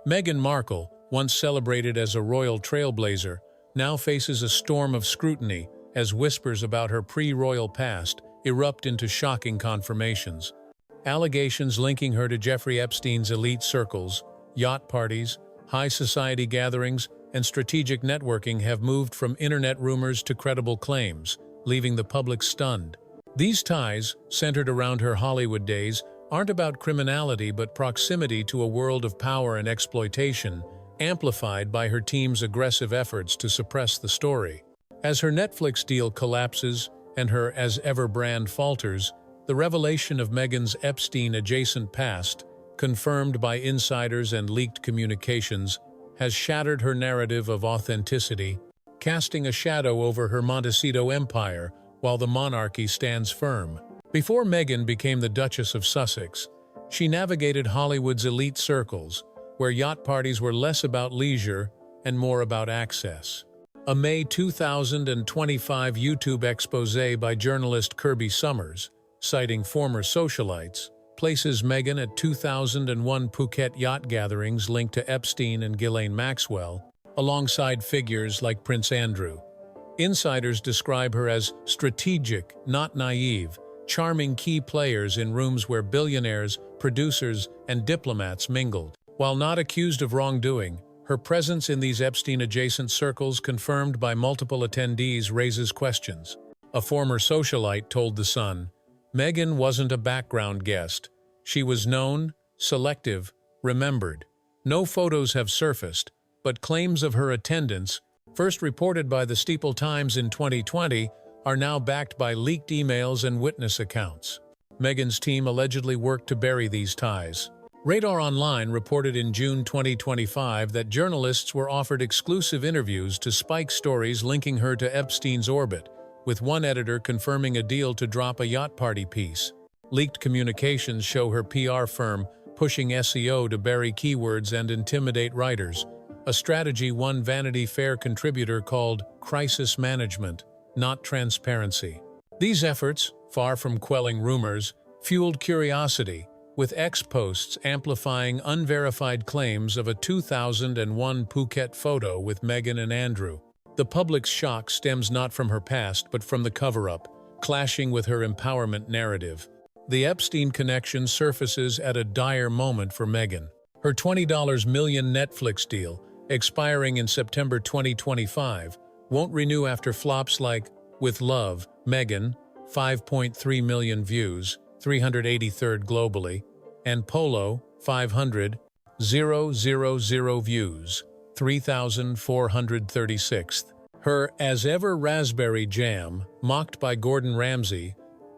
Meghan Markle, once celebrated as a royal trailblazer, now faces a storm of scrutiny as whispers about her pre-royal past erupt into shocking confirmations. Allegations linking her to Jeffrey Epstein's elite circles, yacht parties, high society gatherings, and strategic networking have moved from internet rumors to credible claims, leaving the public stunned. These ties, centered around her Hollywood days, aren't about criminality but proximity to a world of power and exploitation, amplified by her team's aggressive efforts to suppress the story. As her Netflix deal collapses and her As Ever brand falters, the revelation of Meghan's Epstein-adjacent past, confirmed by insiders and leaked communications, has shattered her narrative of authenticity, casting a shadow over her Montecito empire while the monarchy stands firm. Before Meghan became the Duchess of Sussex, she navigated Hollywood's elite circles, where yacht parties were less about leisure and more about access. A May 2025 YouTube exposé by journalist Kirby Summers, citing former socialites, places Meghan at 2001 Phuket yacht gatherings linked to Epstein and Ghislaine Maxwell, alongside figures like Prince Andrew. Insiders describe her as strategic, not naive, charming key players in rooms where billionaires, producers, and diplomats mingled. While not accused of wrongdoing, her presence in these Epstein-adjacent circles, confirmed by multiple attendees, raises questions. A former socialite told The Sun, "Meghan wasn't a background guest. She was known, selective, remembered. No photos have surfaced, but claims of her attendance, first reported by the Steeple Times in 2020, are now backed by leaked emails and witness accounts." Meghan's team allegedly worked to bury these ties. Radar Online reported in June 2025 that journalists were offered exclusive interviews to spike stories linking her to Epstein's orbit, with one editor confirming a deal to drop a yacht party piece. Leaked communications show her PR firm pushing SEO to bury keywords and intimidate writers, a strategy one Vanity Fair contributor called crisis management, not transparency. These efforts, far from quelling rumors, fueled curiosity, with X posts amplifying unverified claims of a 2001 Phuket photo with Meghan and Andrew. The public's shock stems not from her past but from the cover-up, clashing with her empowerment narrative. The Epstein connection surfaces at a dire moment for Meghan. Her $20 million Netflix deal, expiring in September 2025, won't renew after flops like With Love, Meghan, 5.3 million views, 383rd globally, and Polo, 500,000 views, 3,436th. Her As Ever Raspberry Jam, mocked by Gordon Ramsay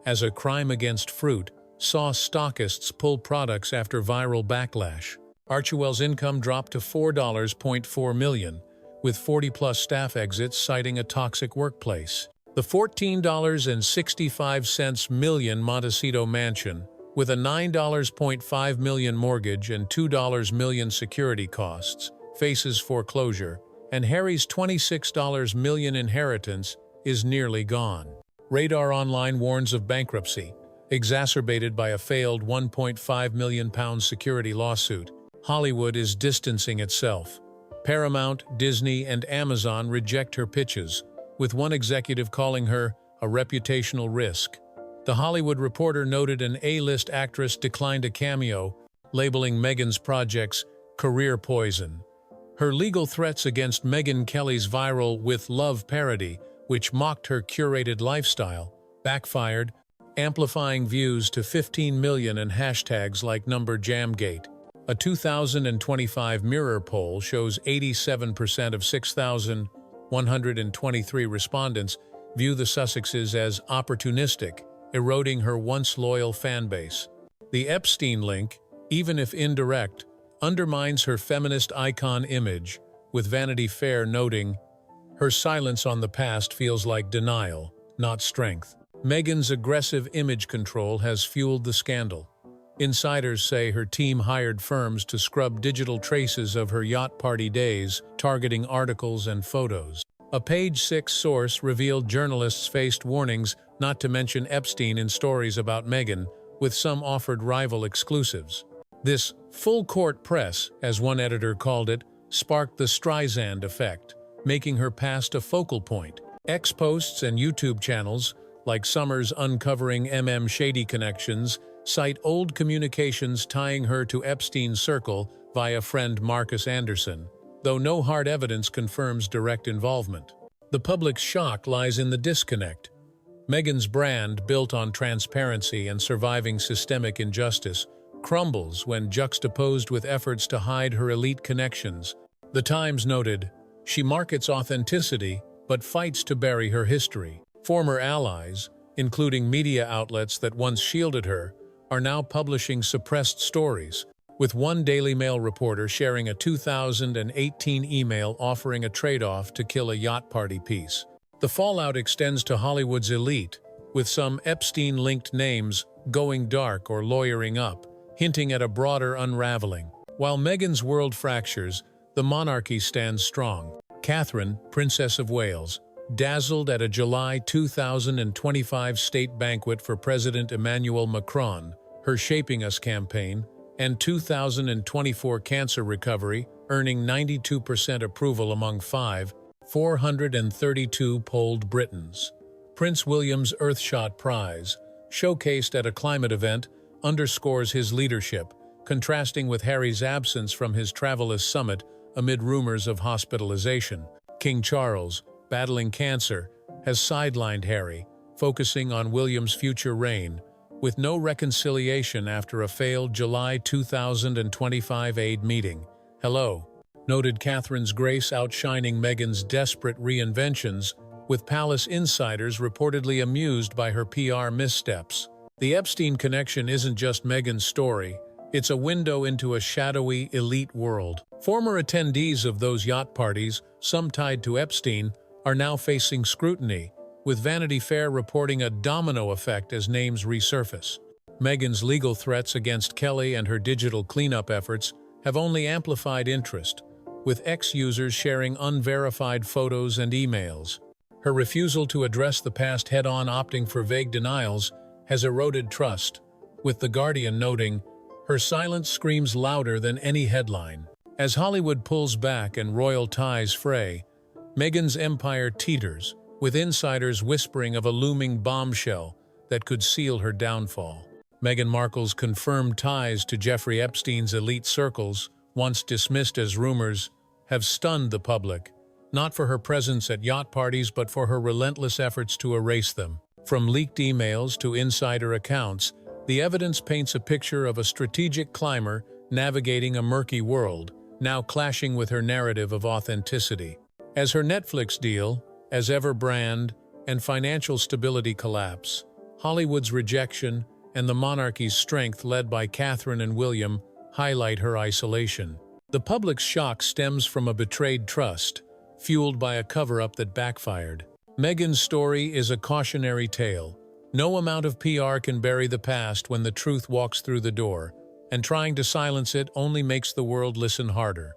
as a crime against fruit, saw stockists pull products after viral backlash. Archewell's income dropped to $4.4 million, with 40-plus staff exits citing a toxic workplace. The $14.65 million Montecito mansion, with a $9.5 million mortgage and $2 million security costs, faces foreclosure, and Harry's $26 million inheritance is nearly gone. Radar Online warns of bankruptcy, exacerbated by a failed £1.5 million security lawsuit. Hollywood is distancing itself. Paramount, Disney, and Amazon reject her pitches, with one executive calling her a reputational risk. The Hollywood Reporter noted an A-list actress declined a cameo, labeling Meghan's projects career poison. Her legal threats against Megyn Kelly's viral With Love parody, which mocked her curated lifestyle, backfired, amplifying views to 15 million and hashtags like #Jamgate. A 2025 Mirror poll shows 87% of 6,123 respondents view the Sussexes as opportunistic, eroding her once loyal fan base. The Epstein link, even if indirect, undermines her feminist icon image, with Vanity Fair noting, "Her silence on the past feels like denial, not strength." Meghan's aggressive image control has fueled the scandal. Insiders say her team hired firms to scrub digital traces of her yacht party days, targeting articles and photos. A Page 6 source revealed journalists faced warnings not to mention Epstein in stories about Meghan, with some offered rival exclusives. This full-court press, as one editor called it, sparked the Streisand effect, making her past a focal point. X-posts and YouTube channels, like Summers Uncovering Shady Connections, cite old communications tying her to Epstein's circle via friend Marcus Anderson, though no hard evidence confirms direct involvement. The public's shock lies in the disconnect. Meghan's brand, built on transparency and surviving systemic injustice, crumbles when juxtaposed with efforts to hide her elite connections. The Times noted, "She markets authenticity, but fights to bury her history." Former allies, including media outlets that once shielded her, are now publishing suppressed stories, with one Daily Mail reporter sharing a 2018 email offering a trade-off to kill a yacht party piece. The fallout extends to Hollywood's elite, with some Epstein-linked names going dark or lawyering up, hinting at a broader unraveling. While Meghan's world fractures, the monarchy stands strong. Catherine, Princess of Wales, dazzled at a July 2025 state banquet for President Emmanuel Macron, her Shaping Us campaign, and 2024 cancer recovery, earning 92% approval among 432 polled Britons. Prince William's Earthshot Prize, showcased at a climate event, underscores his leadership, contrasting with Harry's absence from his Travelers Summit amid rumors of hospitalization. King Charles, battling cancer, has sidelined Harry, focusing on William's future reign, with no reconciliation after a failed July 2025 aid meeting. Hello, noted Catherine's grace outshining Meghan's desperate reinventions, with palace insiders reportedly amused by her PR missteps. The Epstein connection isn't just Meghan's story, it's a window into a shadowy, elite world. Former attendees of those yacht parties, some tied to Epstein, are now facing scrutiny, with Vanity Fair reporting a domino effect as names resurface. Meghan's legal threats against Kelly and her digital cleanup efforts have only amplified interest, with ex-users sharing unverified photos and emails. Her refusal to address the past head-on, opting for vague denials, has eroded trust, with The Guardian noting, "Her silence screams louder than any headline." As Hollywood pulls back and royal ties fray, Meghan's empire teeters, with insiders whispering of a looming bombshell that could seal her downfall. Meghan Markle's confirmed ties to Jeffrey Epstein's elite circles, once dismissed as rumors, have stunned the public, not for her presence at yacht parties but for her relentless efforts to erase them. From leaked emails to insider accounts, the evidence paints a picture of a strategic climber navigating a murky world, now clashing with her narrative of authenticity. As her Netflix deal, as ever brand, and financial stability collapse, Hollywood's rejection and the monarchy's strength led by Catherine and William highlight her isolation. The public's shock stems from a betrayed trust, fueled by a cover-up that backfired. Meghan's story is a cautionary tale. No amount of PR can bury the past when the truth walks through the door, and trying to silence it only makes the world listen harder.